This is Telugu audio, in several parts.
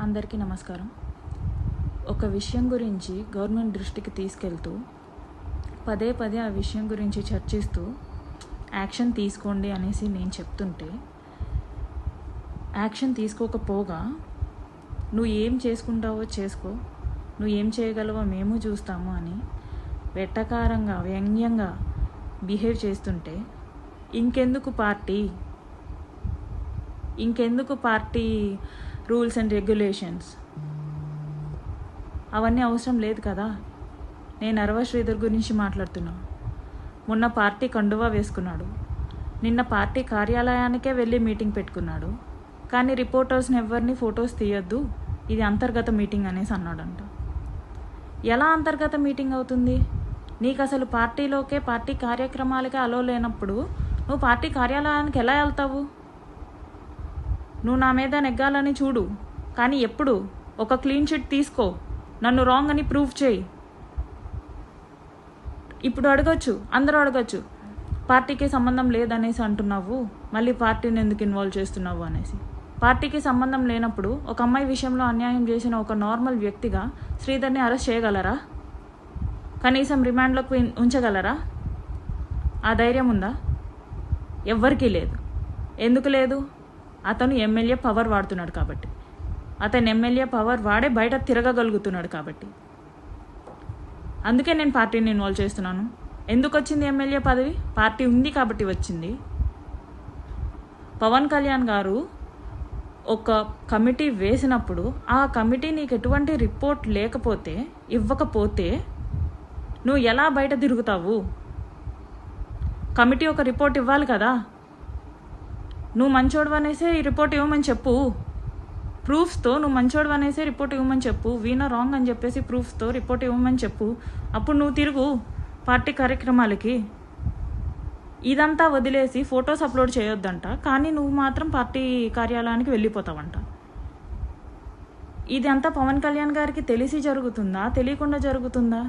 అందరికీ నమస్కారం. ఒక విషయం గురించి గవర్నమెంట్ దృష్టికి తీసుకెళ్తూ పదే పదే ఆ విషయం గురించి చర్చిస్తూ యాక్షన్ తీసుకోండి అనేసి నేను చెప్తుంటే యాక్షన్ తీసుకోకపోగా నువ్వు ఏం చేసుకుంటావో చేసుకో, నువ్వు ఏం చేయగలవో మేము చూస్తాము అని వెట్టకారంగా వ్యంగ్యంగా బిహేవ్ చేస్తుంటే ఇంకెందుకు పార్టీ రూల్స్ అండ్ రెగ్యులేషన్స్ అవన్నీ అవసరం లేదు కదా. నేను అరవ శ్రీధర్ గురించి మాట్లాడుతున్నా. మొన్న పార్టీ కండువా వేసుకున్నాడు, నిన్న పార్టీ కార్యాలయానికే వెళ్ళి మీటింగ్ పెట్టుకున్నాడు. కానీ రిపోర్టర్స్ని ఎవరిని ఫొటోస్ తీయొద్దు, ఇది అంతర్గత మీటింగ్ అనేసి అన్నాడంట. ఎలా అంతర్గత మీటింగ్ అవుతుంది? నీకు అసలు పార్టీలోకే పార్టీ కార్యక్రమాలకే అలో లేనప్పుడు నువ్వు పార్టీ కార్యాలయానికి ఎలా వెళ్తావు? నువ్వు నా మీద నెగ్గాలని చూడు, కానీ ఎప్పుడు ఒక క్లీన్ చిట్ తీసుకో, నన్ను రాంగ్ అని ప్రూవ్ చేయి. ఇప్పుడు అడగచ్చు, అందరూ అడగచ్చు, పార్టీకి సంబంధం లేదనేసి అంటున్నావు, మళ్ళీ పార్టీని ఎందుకు ఇన్వాల్వ్ చేస్తున్నావు అనేసి. పార్టీకి సంబంధం లేనప్పుడు ఒక అమ్మాయి విషయంలో అన్యాయం చేసిన ఒక నార్మల్ వ్యక్తిగా శ్రీధర్ని అరెస్ట్ చేయగలరా? కనీసం రిమాండ్లోకి ఉంచగలరా? ఆ ధైర్యం ఉందా? ఎవ్వరికీ లేదు. ఎందుకు లేదు? అతను ఎమ్మెల్యే పవర్ వాడుతున్నాడు కాబట్టి, అతను ఎమ్మెల్యే పవర్ వాడే బయట తిరగగలుగుతున్నాడు కాబట్టి. అందుకే నేను పార్టీని ఇన్వాల్వ్ చేస్తున్నాను. ఎందుకు వచ్చింది ఎమ్మెల్యే పదవి? పార్టీ ఉంది కాబట్టి వచ్చింది. పవన్ కళ్యాణ్ గారు ఒక కమిటీ వేసినప్పుడు ఆ కమిటీ నీకు ఎటువంటి రిపోర్ట్ లేకపోతే ఇవ్వకపోతే నువ్వు ఎలా బయట తిరుగుతావు? కమిటీ ఒక రిపోర్ట్ ఇవ్వాలి కదా. నువ్వు మంచోడు అనేసే ఈ రిపోర్ట్ ఇవ్వమని చెప్పు, ప్రూఫ్స్తో నువ్వు మంచోడు అనేసే రిపోర్ట్ ఇవ్వమని చెప్పు, వీణ రాంగ్ అని చెప్పేసి ప్రూఫ్స్తో రిపోర్ట్ ఇవ్వమని చెప్పు. అప్పుడు నువ్వు తిరుగు పార్టీ కార్యక్రమాలకి. ఇదంతా వదిలేసి ఫొటోస్ అప్లోడ్ చేయొద్దంట, కానీ నువ్వు మాత్రం పార్టీ కార్యాలయానికి వెళ్ళిపోతావంట. ఇది అంతా పవన్ కళ్యాణ్ గారికి తెలిసి జరుగుతుందా, తెలియకుండా జరుగుతుందా?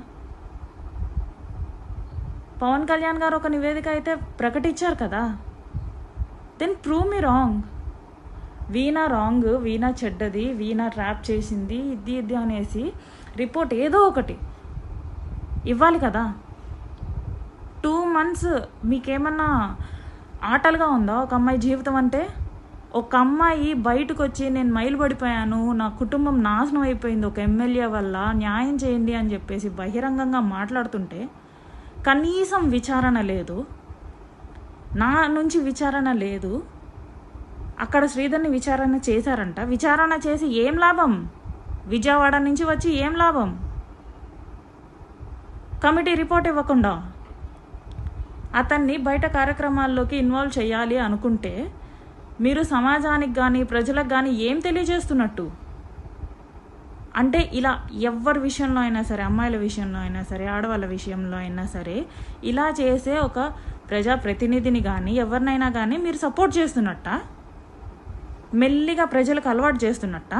పవన్ కళ్యాణ్ గారు ఒక నివేదిక అయితే ప్రకటించారు కదా. Then prove me wrong. Veena wrong, Veena చెడ్డది, వీణ ట్రాప్ చేసింది, ఇది అనేసి రిపోర్ట్ ఏదో ఒకటి ఇవ్వాలి కదా. 2 months మీకేమన్నా ఆటలుగా ఉందా? ఒక అమ్మాయి జీవితం అంటే. ఒక అమ్మాయి బయటకు వచ్చి నేను మైలు పడిపోయాను, నా కుటుంబం నాశనం అయిపోయింది ఒక ఎమ్మెల్యే వల్ల, న్యాయం చేయండి అని చెప్పేసి బహిరంగంగా మాట్లాడుతుంటే కనీసం విచారణ లేదు, నా నుంచి విచారణ లేదు. అక్కడ శ్రీధర్ని విచారణ చేశారంట. విచారణ చేసి ఏం లాభం? విజయవాడ నుంచి వచ్చి ఏం లాభం? కమిటీ రిపోర్ట్ ఇవ్వకుండా అతన్ని బయట కార్యక్రమాల్లోకి ఇన్వాల్వ్ చేయాలి అనుకుంటే మీరు సమాజానికి కానీ ప్రజలకు కానీ ఏం తెలియజేస్తున్నట్టు? అంటే ఇలా ఎవరి విషయంలో అయినా సరే, అమ్మాయిల విషయంలో అయినా సరే, ఆడవాళ్ళ విషయంలో అయినా సరే, ఇలా చేసే ఒక ప్రజాప్రతినిధిని కానీ ఎవరినైనా కానీ మీరు సపోర్ట్ చేస్తున్నట్ట, మెల్లిగా ప్రజలకు అలవాటు చేస్తున్నట్ట.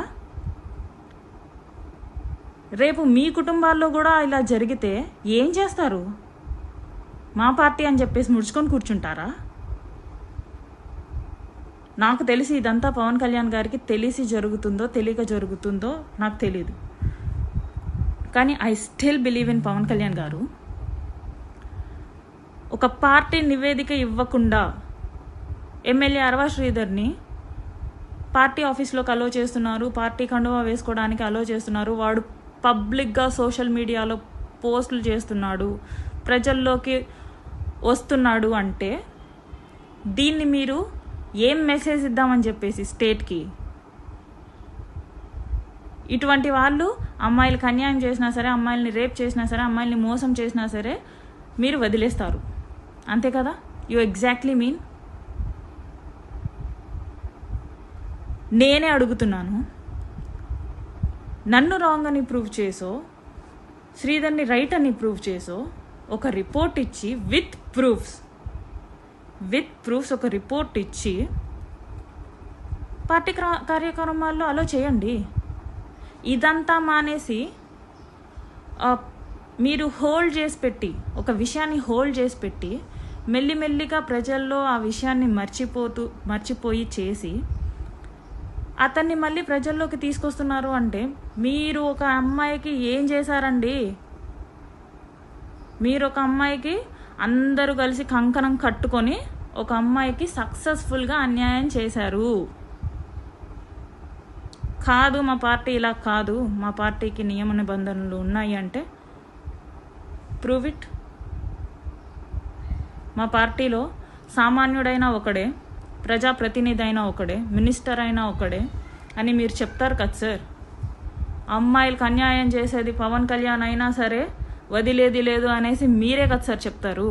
రేపు మీ కుటుంబాల్లో కూడా ఇలా జరిగితే ఏం చేస్తారు? మా పార్టీ అని చెప్పేసి ముడుచుకొని కూర్చుంటారా? నాకు తెలిసి ఇదంతా పవన్ కళ్యాణ్ గారికి తెలిసి జరుగుతుందో తెలియక జరుగుతుందో నాకు తెలీదు, కానీ I still believe in Pawan Kalyan garu. ఒక పార్టీ నివేదిక ఇవ్వకుండా ఎమ్మెల్యే అరవ శ్రీధర్ని పార్టీ ఆఫీస్లోకి అలో చేస్తున్నారు, పార్టీ కండువా వేసుకోవడానికి అలో చేస్తున్నారు, వాడు పబ్లిక్గా సోషల్ మీడియాలో పోస్టులు చేస్తున్నాడు, ప్రజల్లోకి వస్తున్నాడు అంటే దీన్ని మీరు ఏం మెసేజ్ ఇద్దామని చెప్పేసి స్టేట్కి? ఇటువంటి వాళ్ళు అమ్మాయిలకు అన్యాయం చేసినా సరే, అమ్మాయిల్ని రేప్ చేసినా సరే, అమ్మాయిల్ని మోసం చేసినా సరే మీరు వదిలేస్తారు, అంతే కదా? You exactly mean. నేనే అడుగుతున్నాను, నన్ను రాంగ్ అని ప్రూవ్ చేసో, శ్రీధర్ని రైట్ అని ప్రూవ్ చేసో ఒక రిపోర్ట్ ఇచ్చి విత్ ప్రూఫ్స్ ఒక రిపోర్ట్ ఇచ్చి పార్టీ కార్యక్రమాల్లో అలో చేయండి. ఇదంతా మానేసి మీరు హోల్డ్ చేసి పెట్టి, ఒక విషయాన్ని హోల్డ్ చేసి పెట్టి మెల్లిమెల్లిగా ప్రజల్లో ఆ విషయాన్ని మర్చిపోయి చేసి అతన్ని మళ్ళీ ప్రజల్లోకి తీసుకొస్తున్నారు అంటే మీరు ఒక అమ్మాయికి ఏం చేశారండి? మీరు ఒక అమ్మాయికి అందరూ కలిసి కంకణం కట్టుకొని ఒక అమ్మాయికి సక్సెస్ఫుల్గా అన్యాయం చేశారు. కాదు మా పార్టీ ఇలా కాదు, మా పార్టీకి నియమ నిబంధనలు ఉన్నాయి అంటే ప్రూవ్ ఇట్. మా పార్టీలో సామాన్యుడైనా ఒకడే, ప్రజాప్రతినిధి అయినా ఒకడే, మినిస్టర్ అయినా ఒకడే అని మీరు చెప్తారు కదా సార్. అమ్మాయిలకు అన్యాయం చేసేది పవన్ కళ్యాణ్ అయినా సరే వదిలేది లేదు అనేసి మీరే కదా సార్ చెప్తారు.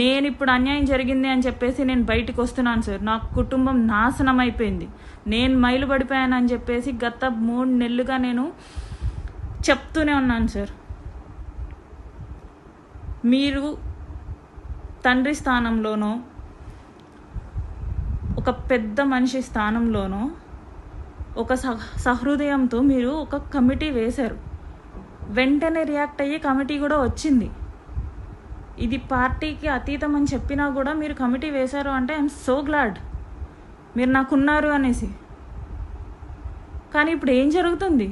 నేను ఇప్పుడు అన్యాయం జరిగింది అని చెప్పేసి నేను బయటకు వస్తున్నాను సార్. నా కుటుంబం నాశనం అయిపోయింది, నేను మైలు పడిపోయానని చెప్పేసి గత 3 నెలలుగా నేను చెప్తూనే ఉన్నాను సార్. మీరు తండ్రి స్థానంలోనో ఒక పెద్ద మనిషి స్థానంలోనో ఒక సహృదయంతో మీరు ఒక కమిటీ వేశారు. వెంటనే రియాక్ట్ అయ్యి కమిటీ కూడా వచ్చింది. ఇది పార్టీకి అతీతం అని చెప్పినా కూడా మీరు కమిటీ వేశారు అంటే ఐఎమ్ సో గ్లాడ్ మీరు నాకున్నారు అనేసి. కానీ ఇప్పుడు ఏం జరుగుతుంది?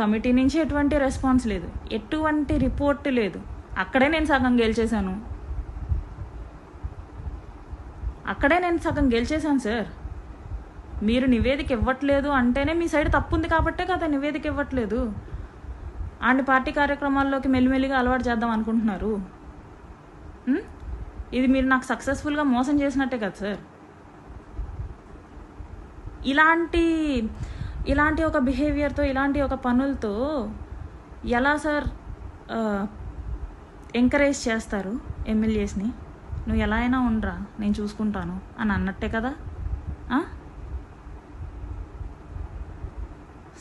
కమిటీ నుంచి ఎటువంటి రెస్పాన్స్ లేదు, ఎటువంటి రిపోర్ట్ లేదు. అక్కడే నేను సగం గెలిచేశాను సార్. మీరు నివేదిక ఇవ్వట్లేదు అంటేనే మీ సైడ్ తప్పు ఉంది కాబట్టే కదా నివేదిక ఇవ్వట్లేదు. అండ్ పార్టీ కార్యక్రమాల్లోకి మెల్లిమెల్లిగా అలవాటు చేద్దాం అనుకుంటున్నారు. ఇది మీరు నాకు సక్సెస్ఫుల్గా మోసం చేసినట్టే కదా సార్. ఇలాంటి ఒక బిహేవియర్తో, ఇలాంటి ఒక పనులతో ఎలా సార్ ఎంకరేజ్ చేస్తారు ఎమ్మెల్యేస్ని? నువ్వు ఎలా అయినా ఉండరా, నేను చూసుకుంటాను అని అన్నట్టే కదా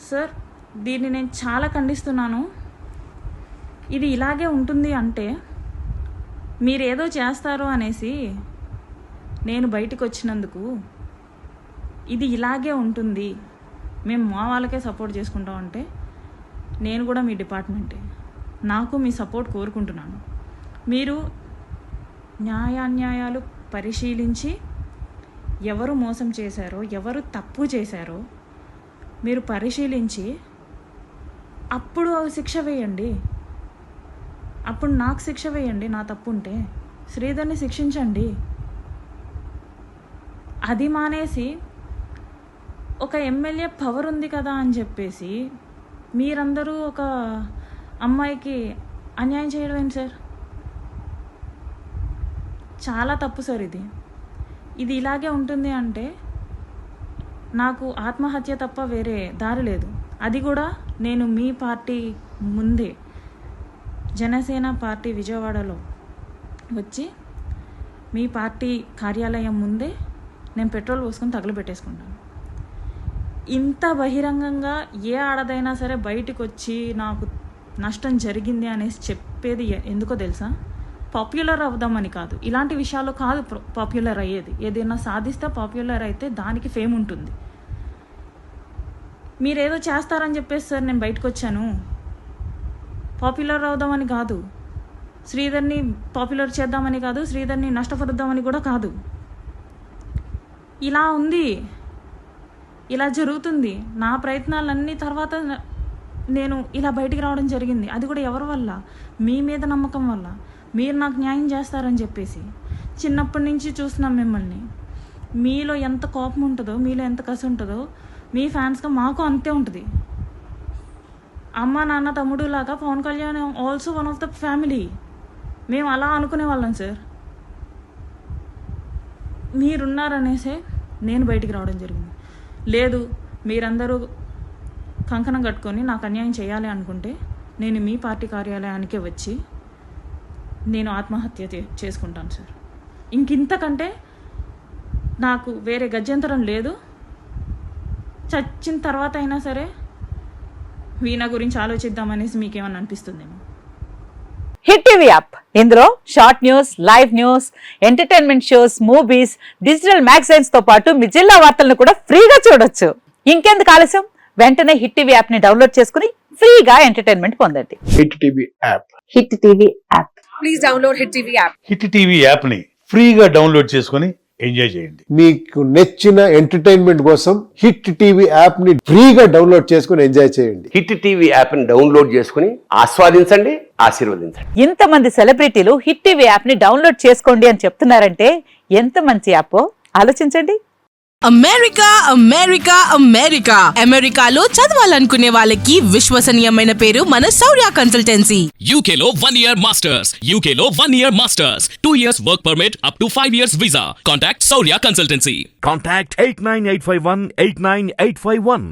సార్. దీన్ని నేను చాలా ఖండిస్తున్నాను. ఇది ఇలాగే ఉంటుంది అంటే మీరేదో చేస్తారు అనేసి నేను బయటకు వచ్చినందుకు ఇది ఇలాగే ఉంటుంది, మేము మా వాళ్ళకే సపోర్ట్ చేసుకుంటాం అంటే నేను కూడా మీ డిపార్ట్మెంటే, నాకు మీ సపోర్ట్ కోరుకుంటున్నాను. మీరు న్యాయాన్యాయాలు పరిశీలించి ఎవరు మోసం చేశారో, ఎవరు తప్పు చేశారో మీరు పరిశీలించి అప్పుడు శిక్ష వేయండి. అప్పుడు నాకు శిక్ష వేయండి, నా తప్పు ఉంటే శ్రీధర్ని శిక్షించండి. అది మానేసి ఒక ఎమ్మెల్యే పవర్ ఉంది కదా అని చెప్పేసి మీరందరూ ఒక అమ్మాయికి అన్యాయం చేయడం ఏంటి సార్? చాలా తప్పు సార్. ఇది ఇలాగే ఉంటుంది అంటే నాకు ఆత్మహత్య తప్ప వేరే దారి లేదు. అది కూడా నేను మీ పార్టీ ముందే, జనసేన పార్టీ విజయవాడలో వచ్చి మీ పార్టీ కార్యాలయం ముందే నేను పెట్రోల్ పోసుకొని తగలబెట్టేసుకుంటాను. ఇంత బహిరంగంగా ఏ ఆడదైనా సరే బయటకు వచ్చి నాకు నష్టం జరిగింది అనేసి చెప్పేది ఎందుకో తెలుసా? పాపులర్ అవుదామని కాదు, ఇలాంటి విషయాల్లో కాదు పాపులర్ అయ్యేది. ఏదైనా సాధిస్తే పాపులర్ అయితే దానికి ఫేమ్ ఉంటుంది. మీరేదో చేస్తారని చెప్పేసి సార్ నేను బయటకు వచ్చాను. పాపులర్ అవుదామని కాదు, శ్రీధర్ని పాపులర్ చేద్దామని కాదు, శ్రీధర్ని నష్టపరుద్దామని కూడా కాదు. ఇలా ఉంది, ఇలా జరుగుతుంది. నా ప్రయత్నాలన్నీ తర్వాత నేను ఇలా బయటికి రావడం జరిగింది. అది కూడా ఎవరి వల్ల? మీ మీద నమ్మకం వల్ల. మీరు నాకు న్యాయం చేస్తారని చెప్పేసి చిన్నప్పటి నుంచి చూస్తున్నాం మిమ్మల్ని. మీలో ఎంత కోపం ఉంటుందో, మీలో ఎంత కసి ఉంటుందో మీ ఫ్యాన్స్గా మాకు అంతే ఉంటుంది. అమ్మ నాన్న తమ్ముడు లాగా Pawan Kalyan also one of the family. మేము అలా అనుకునే వాళ్ళం సార్. మీరున్నారనేసే నేను బయటికి రావడం జరిగింది. లేదు, మీరందరూ కంకణం కట్టుకొని నాకు అన్యాయం చేయాలి అనుకుంటే నేను మీ పార్టీ కార్యాలయానికే వచ్చి నేను ఆత్మహత్య చేసుకుంటాను సార్. ఇంకింతకంటే నాకు వేరే గత్యంతరం లేదు. చచ్చిన తర్వాత అయినా సరే వీణా గురించి ఆలోచిద్దామనేసి మీకేమన్నా అనిపిస్తుందేమో. హిట్ టీవీ యాప్, ఇందులో short news, live news, entertainment shows, movies, digital magazines తో పాటు మీ జిల్లా వార్తలను కూడా ఫ్రీగా చూడొచ్చు. ఇంకెందుకు ఆలస్యం, వెంటనే హిట్ టీవీ యాప్ ని డౌన్లోడ్ చేసుకుని ఫ్రీగా ఎంటర్టైన్మెంట్ పొందండి. Hit TV app. Hit TV app. Please download hit TV app. Hit TV యాప్ని ఫ్రీగా డౌన్లోడ్ చేసుకొని ఎంజాయ్ చేయండి. మీకు నచ్చిన ఎంటర్టైన్మెంట్ కోసం హిట్ టీవీ యాప్ ని ఫ్రీగా డౌన్లోడ్ చేసుకుని ఎంజాయ్ చేయండి. హిట్ టీవీ యాప్ ని డౌన్లోడ్ చేసుకుని ఆస్వాదించండి, ఆశీర్వదించండి. ఇంతమంది సెలబ్రిటీలు హిట్ టీవీ యాప్ ని డౌన్లోడ్ చేసుకోండి అని చెప్తున్నారంటే ఎంత మంచి యాప్ ఆలోచించండి. అమెరికా అమెరికా అమెరికా అమెరికాలో చదవాలనుకునే వాళ్ళకి విశ్వసనీయమైన పేరు మన శౌర్య consultancy. UK Law 1 Year Masters. UK Law 1 Year Masters. 2 years work permit up to 5 years visa. Contact Saurya Consultancy. Contact 89851 89851.